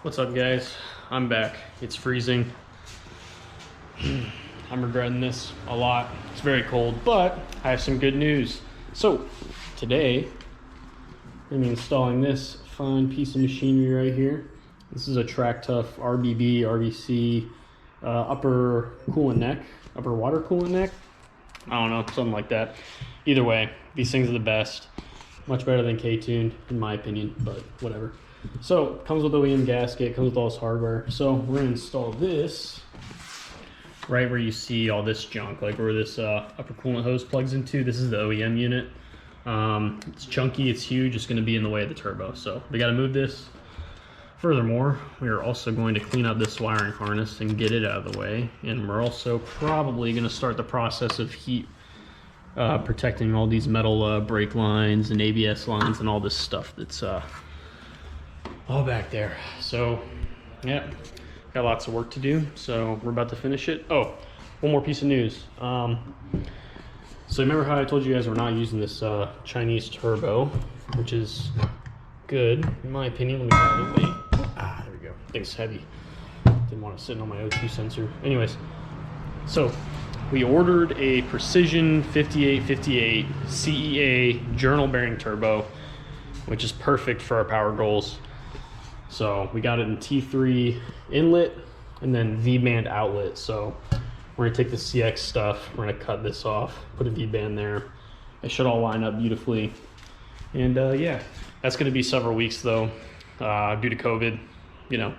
What's up, guys? I'm back. It's freezing. I'm regretting this a lot. It's very cold, but I have some good news. So today I'm going to be installing this fine piece of machinery right here. This is a Tractuff RBC upper coolant neck, upper water coolant neck. I don't know, something like that. Either way, these things are the best. Much better than K-tuned, in my opinion, but whatever. So, comes with OEM gasket, comes with all this hardware. So, we're going to install this right where you see all this junk, like where this upper coolant hose plugs into. This is the OEM unit. It's chunky, it's huge, it's going to be in the way of the turbo. So, we got to move this. Furthermore, we are also going to clean up this wiring harness and get it out of the way. And we're also probably going to start the process of heat protecting all these metal brake lines and ABS lines and all this stuff that's all back there. So yeah, got lots of work to do, so we're about to finish it. Oh, one more piece of news. So remember how I told you guys we're not using this Chinese turbo, which is good in my opinion. Let me get out of the way. There we go. I think it's heavy. Didn't want it sitting on my O2 sensor. Anyways, so we ordered a Precision 5858 CEA journal bearing turbo, which is perfect for our power goals. So we got it in T3 inlet and then V-band outlet. So we're gonna take the CX stuff, we're gonna cut this off, put a V-band there. It should all line up beautifully. And yeah, that's gonna be several weeks though, due to COVID. You know,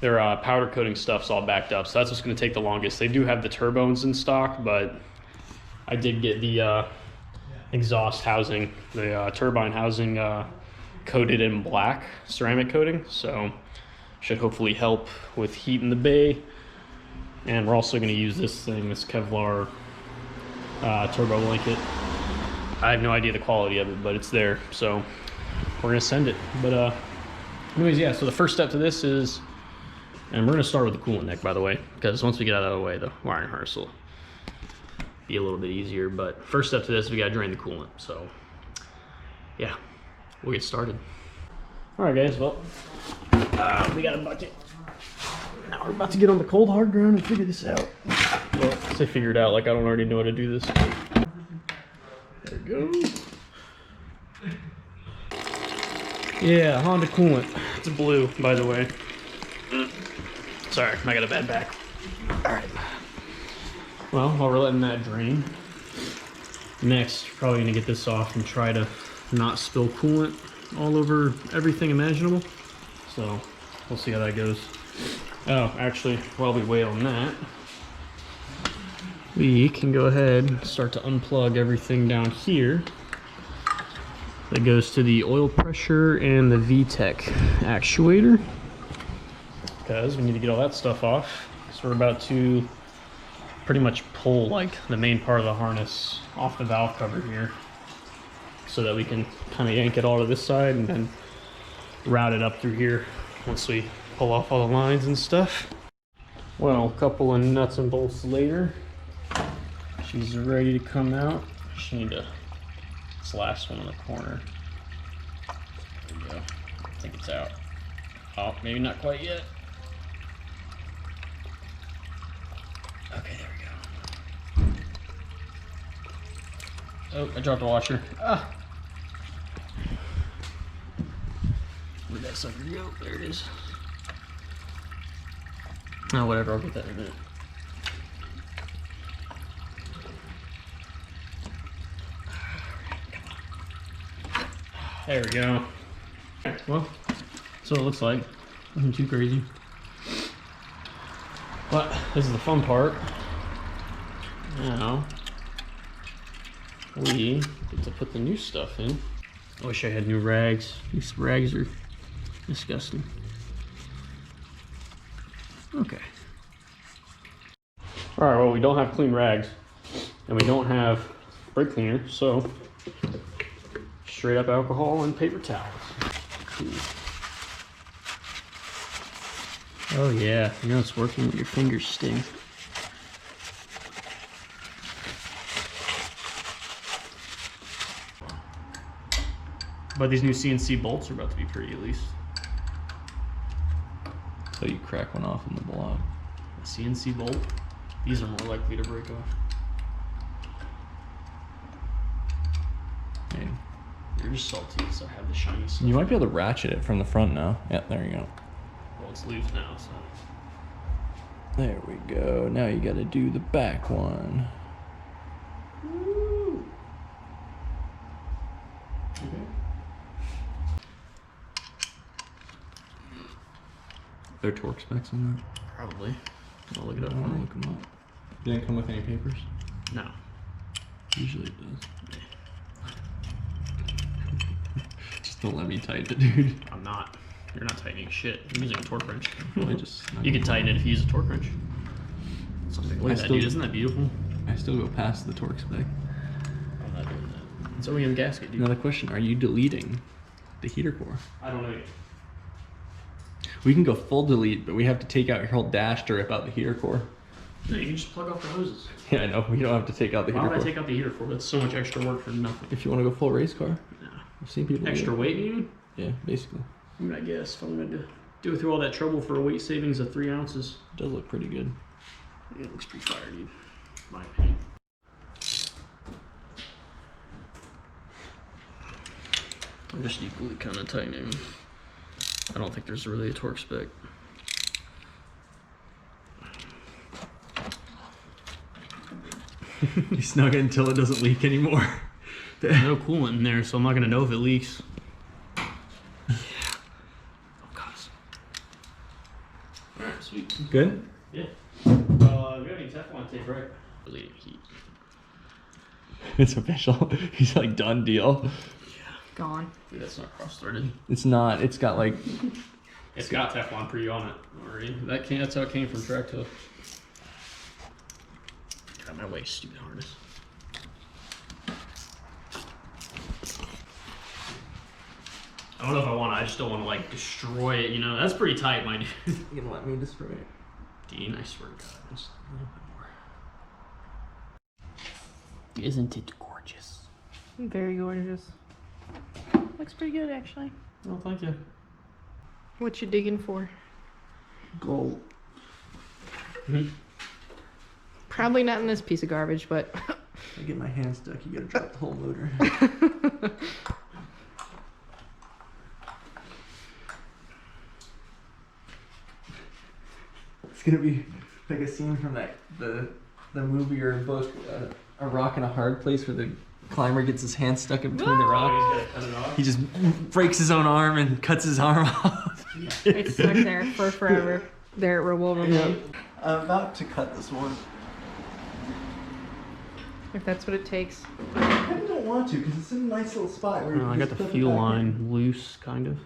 their powder coating stuff's all backed up, so that's what's gonna take the longest. They do have the turbos in stock, but I did get the exhaust housing, the turbine housing coated in black ceramic coating, so should hopefully help with heat in the bay. And we're also going to use this thing, this Kevlar turbo blanket. I have no idea the quality of it, but it's there, so we're going to send it. But anyways, yeah, so the first step to this is, and we're going to start with the coolant neck, by the way, because once we get out of the way, the wiring harness will be a little bit easier. But first step to this, we got to drain the coolant. So yeah, we'll get started. All right, guys, well, we got a bucket. Now we're about to get on the cold hard ground and figure this out. Well, I say figure it out like I don't already know how to do this. There we go. Yeah, Honda coolant. It's blue, by the way. Sorry, I got a bad back. All right. Well, while we're letting that drain, next, probably gonna get this off and try to not spill coolant all over everything imaginable. So we'll see how that goes. Oh, actually, while we wait on that, we can go ahead and start to unplug everything down here that goes to the oil pressure and the VTEC actuator, because we need to get all that stuff off. So we're about to pretty much pull like the main part of the harness off the valve cover here, so that we can kind of yank it all to this side and then route it up through here once we pull off all the lines and stuff. Well, a couple of nuts and bolts later, she's ready to come out. Just need to, this last one in the corner. There we go. I think it's out. Oh, maybe not quite yet. Okay, there we go. Oh, I dropped the washer. Ah! Where'd that sucker go? There it is. Oh, whatever, I'll get that in a minute. There we go. Okay, well, so it looks like. Nothing too crazy. But this is the fun part. Now we get to put the new stuff in. I wish I had new rags. These rags are disgusting. Okay. All right, well, we don't have clean rags and we don't have brake cleaner, so straight up alcohol and paper towels. Cool. Oh yeah, you know it's working when your fingers sting. But these new CNC bolts are about to be pretty, at least. So you crack one off in the block. A CNC bolt. These are more likely to break off. Hey. You're just salty because I have the shiny stuff. You might be able to ratchet it from the front now. Yeah, there you go. Well, it's loose now, so. There we go. Now you got to do the back one. Woo. Okay. There are torque specs on that? Probably. I'll look it up. I want to look them up. Didn't come with any papers? No. Usually it does. Just don't let me tighten it, dude. I'm not. You're not tightening shit. I'm using a torque wrench. I just You can tighten it if you use a torque wrench. Something like that, dude. Isn't that beautiful? I still go past the torque spec. I'm not doing that. It's OEM gasket, dude. Another question, are you deleting the heater core? I don't know yet. We can go full delete, but we have to take out your whole dash to rip out the heater core. No, you can just plug off the hoses. Yeah, I know. We don't have to take out the Why heater would I core. take out the heater core? That's so much extra work for nothing. If you want to go full race car, No. I've seen people do Extra it. weight, you mean? Yeah, basically. I mean, I guess if I'm going to go through all that trouble for a weight savings of 3 ounces. It does look pretty good. Yeah, it looks pretty fire, dude. My opinion. I'm just equally kind of tightening. I don't think there's really a torque spec. You snug it until it doesn't leak anymore. There's no coolant in there, so I'm not going to know if it leaks. Yeah. Oh, God. Alright, sweet. Good? Yeah. We got any Teflon tape, right? Relieving heat. It's official. He's like, done deal. Gone. Dude, that's not cross-threaded. It's not. It's got like... It's got Teflon pre on it already. That's how it came from Tractuff. Got my way, stupid harness. I don't know if I want to. I just don't want to like destroy it. You know, that's pretty tight, my dude. You gonna let me destroy it? Dean, I swear to God, just a little bit more. Isn't it gorgeous? Very gorgeous. Looks pretty good, actually. Oh, thank you. What you digging for? Gold. Probably not in this piece of garbage, but I get my hand stuck, you gotta drop the whole motor. It's gonna be like a scene from the movie or book, A Rock in a Hard Place, where the climber gets his hand stuck in between the rocks. He just breaks his own arm and cuts his arm off. it's stuck there for forever. There it will remain. I'm about to cut this one. If that's what it takes. I kind of don't want to because it's in a nice little spot. Where I got the fuel line loose, kind of.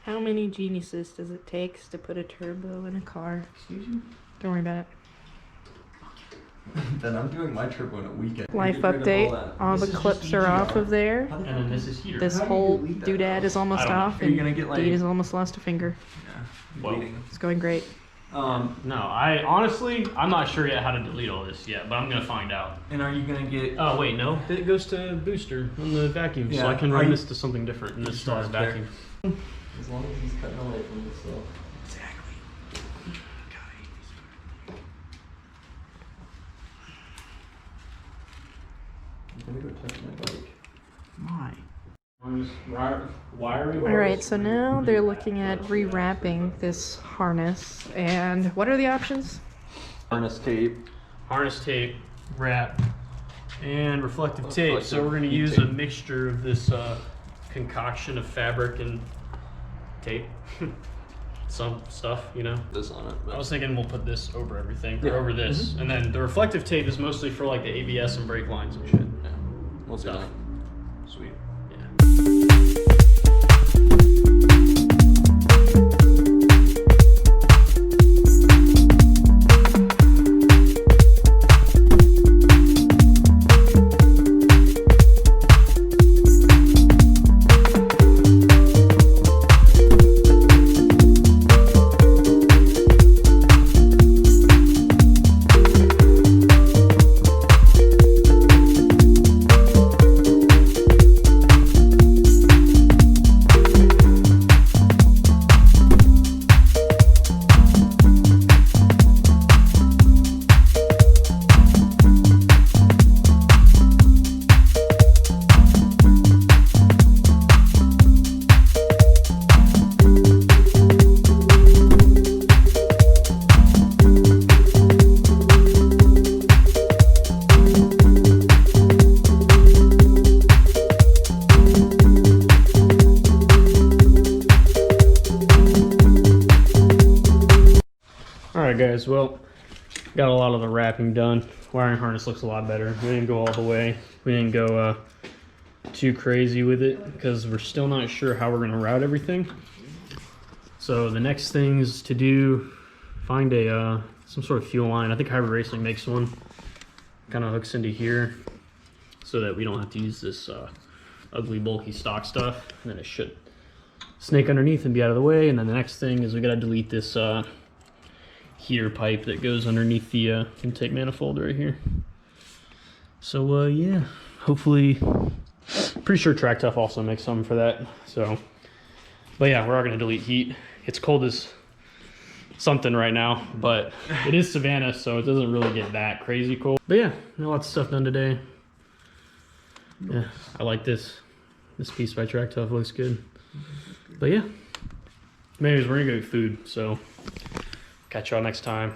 How many geniuses does it take to put a turbo in a car? Excuse you? Don't worry about it. Then I'm doing my turbo in a weekend. Life update. All the clips are off of there. And then this is heater. This whole doodad is almost off, Are you and gonna get like... Dean has almost lost a finger. Yeah. Whoa. It's going great. No, I'm not sure yet how to delete all this yet, but I'm gonna find out. And are you gonna get... Oh wait, no, it goes to booster on the vacuum, so Yeah. I can run this to something different, and this still has vacuum. As long as he's cutting away from this stuff. Exactly. I'm gonna go touch my bike. Why? Wiring. All right, so now they're looking at rewrapping this harness. And what are the options? Harness tape. Harness tape, wrap, and reflective tape. Reflective So we're going to heat use tape. a mixture of this concoction of fabric and tape. Some stuff, you know. This on it. I was thinking we'll put this over everything, Yeah. or over this, and then the reflective tape is mostly for like the ABS and brake lines and shit. Yeah. We'll see Stuff. that. Sweet. Alright guys, well, got a lot of the wrapping done. Wiring harness looks a lot better. We didn't go all the way. We didn't go too crazy with it because we're still not sure how we're gonna route everything. So the next thing is to do, find a some sort of fuel line. I think Hybrid Racing makes one. Kind of hooks into here so that we don't have to use this ugly bulky stock stuff. And then it should snake underneath and be out of the way. And then the next thing is we gotta delete this heater pipe that goes underneath the intake manifold right here. So yeah, hopefully, pretty sure Tractuff also makes some for that. So, but yeah, we're all gonna delete heat. It's cold as something right now, but it is Savannah, so it doesn't really get that crazy cold. But yeah, lots of stuff done today. Yeah, I like this piece by Tractuff, looks good. But yeah, anyways, we're gonna go eat food, so catch y'all next time.